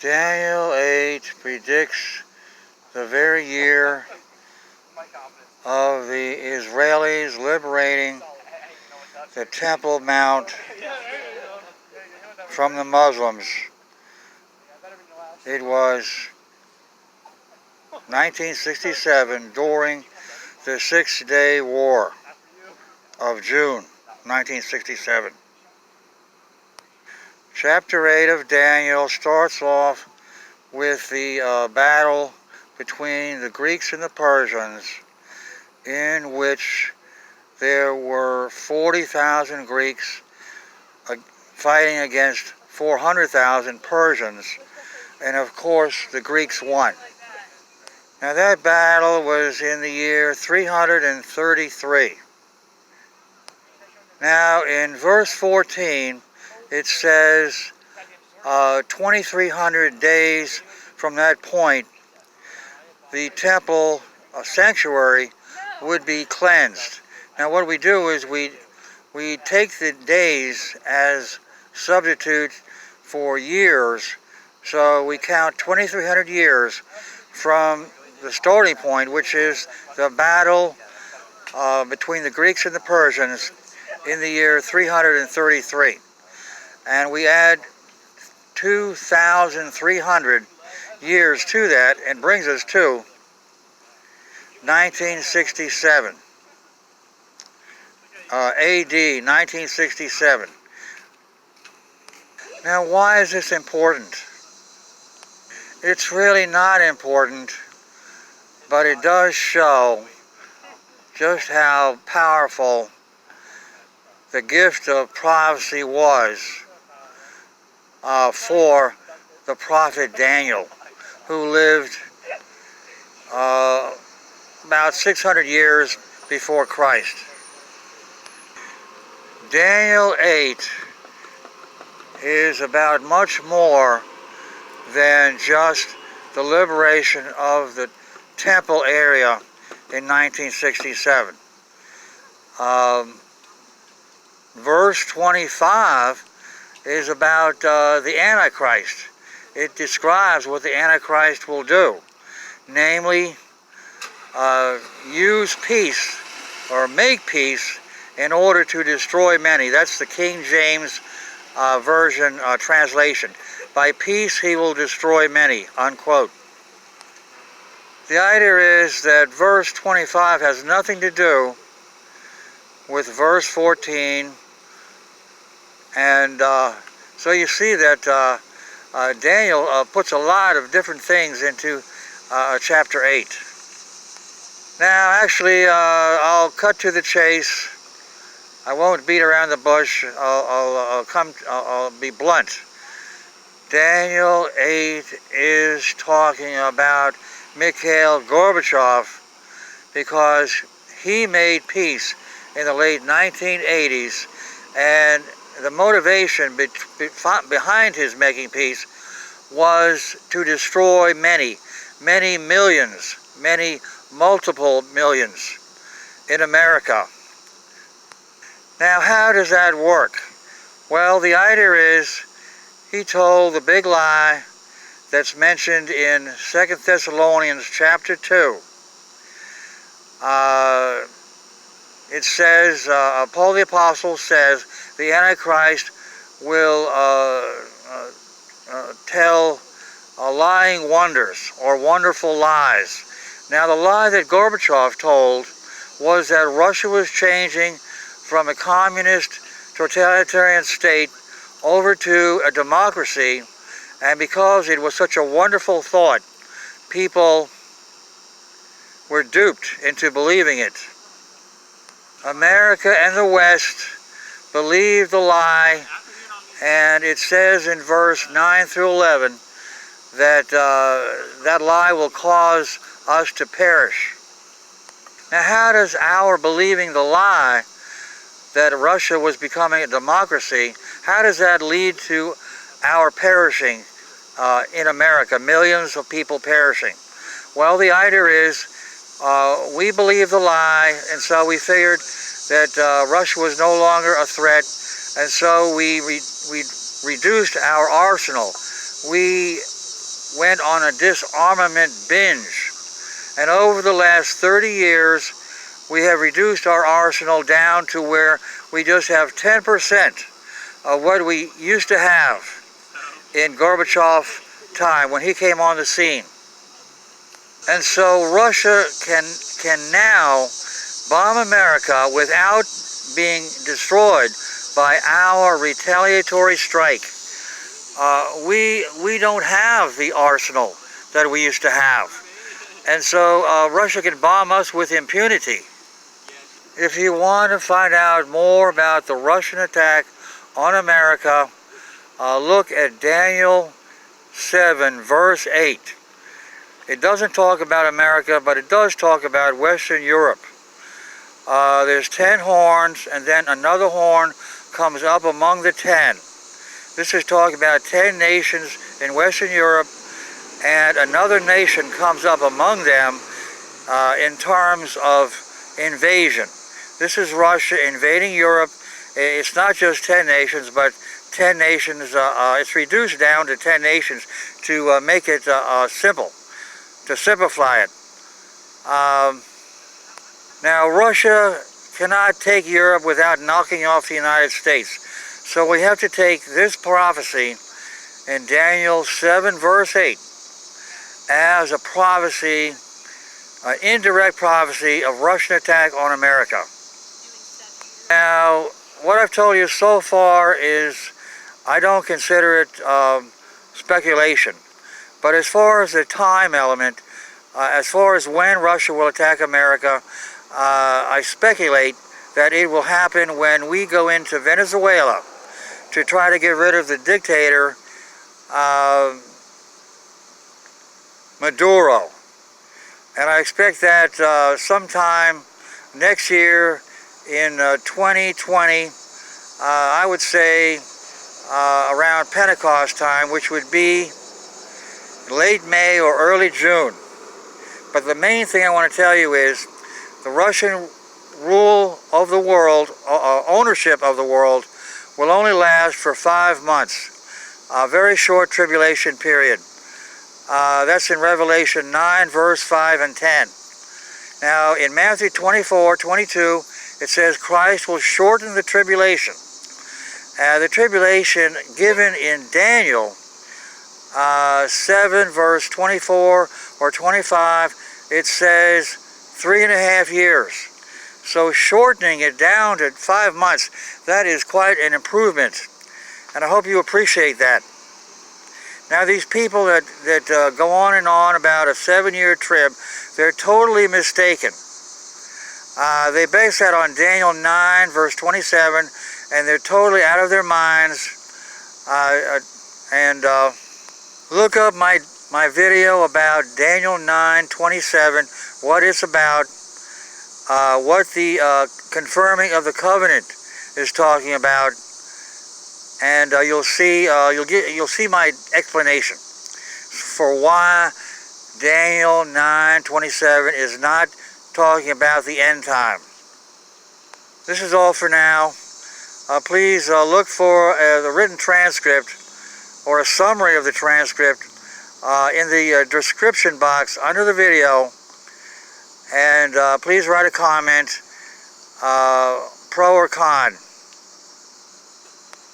Daniel 8 predicts the very year of the Israelis liberating the Temple Mount from the Muslims. It was 1967 during the Six-Day War of June 1967. Chapter 8 of Daniel starts off with the battle between the Greeks and the Persians, in which there were 40,000 Greeks fighting against 400,000 Persians, and of course the Greeks won. Now that battle was in the year 333. Now in verse 14 it says 2,300 days from that point the temple sanctuary would be cleansed. Now what we do is we take the days as substitute for years, so we count 2,300 years from the starting point, which is the battle between the Greeks and the Persians in the year 333. And we add 2,300 years to that and brings us to 1967. AD 1967. Now why is this important? It's really not important, but it does show just how powerful the gift of prophecy was for the prophet Daniel, who lived about 600 years before Christ. Daniel 8 is about much more than just the liberation of the temple area in 1967. Verse 25 is about the Antichrist. It describes what the Antichrist will do, namely use peace or make peace in order to destroy many. That's the King James Version translation. By peace he will destroy many, unquote. The idea is that verse 25 has nothing to do with verse 14, and so you see that Daniel puts a lot of different things into chapter 8. Now actually I'll cut to the chase. I won't beat around the bush. I'll be blunt. Daniel 8 is talking about Mikhail Gorbachev because he made peace in the late 1980s, and the motivation behind his making peace was to destroy many millions, many multiple millions in America. Now how does that work? Well, the idea is he told the big lie that's mentioned in 2 Thessalonians chapter 2. It says, Paul the Apostle says, the Antichrist will tell lying wonders or wonderful lies. Now the lie that Gorbachev told was that Russia was changing from a communist totalitarian state over to a democracy, and because it was such a wonderful thought, people were duped into believing it. America and the West believed the lie, and it says in verse 9 through 11 that that lie will cause us to perish. Now how does our believing the lie that Russia was becoming a democracy, how does that lead to our perishing in America, millions of people perishing? Well, the idea is we believed the lie, and so we figured that Russia was no longer a threat, and so we reduced our arsenal. We went on a disarmament binge. And over the last 30 years, we have reduced our arsenal down to where we just have 10% of what we used to have in Gorbachev time when he came on the scene. And so Russia can now bomb America without being destroyed by our retaliatory strike. We don't have the arsenal that we used to have. And so Russia can bomb us with impunity. If you want to find out more about the Russian attack on America, look at Daniel 7, verse 8. It doesn't talk about America, but it does talk about Western Europe. There's 10 horns, and then another horn comes up among the 10. This is talking about 10 nations in Western Europe, and another nation comes up among them in terms of invasion. This is Russia invading Europe. It's not just 10 nations, but 10 nations. It's reduced down to 10 nations to make it simple, to simplify it. Now, Russia cannot take Europe without knocking off the United States. So we have to take this prophecy in Daniel 7, verse 8, as a prophecy, an indirect prophecy of Russian attack on America. Now, what I've told you so far is, I don't consider it speculation. But as far as the time element, as far as when Russia will attack America, I speculate that it will happen when we go into Venezuela to try to get rid of the dictator, Maduro. And I expect that sometime next year in 2020, I would say around Pentecost time, which would be late May or early June. But the main thing I want to tell you is the Russian rule of the world, ownership of the world, will only last for 5 months, a very short tribulation period. That's in Revelation 9, verse 5 and 10. Now, in Matthew 24, 22, it says Christ will shorten the tribulation. The tribulation given in Daniel 7, verse 24 or 25, it says 3.5 years. So shortening it down to 5 months, that is quite an improvement. And I hope you appreciate that. Now, these people that go on and on about a 7-year trib, they're totally mistaken. They base that on Daniel 9, verse 27, and they're totally out of their minds. Look up my video about Daniel 9, 27, what it's about, what the confirming of the covenant is talking about, and you'll see my explanation for why Daniel 9:27 is not talking about the end time. This is all for now. Please look for the written transcript or a summary of the transcript in the description box under the video, and please write a comment, pro or con.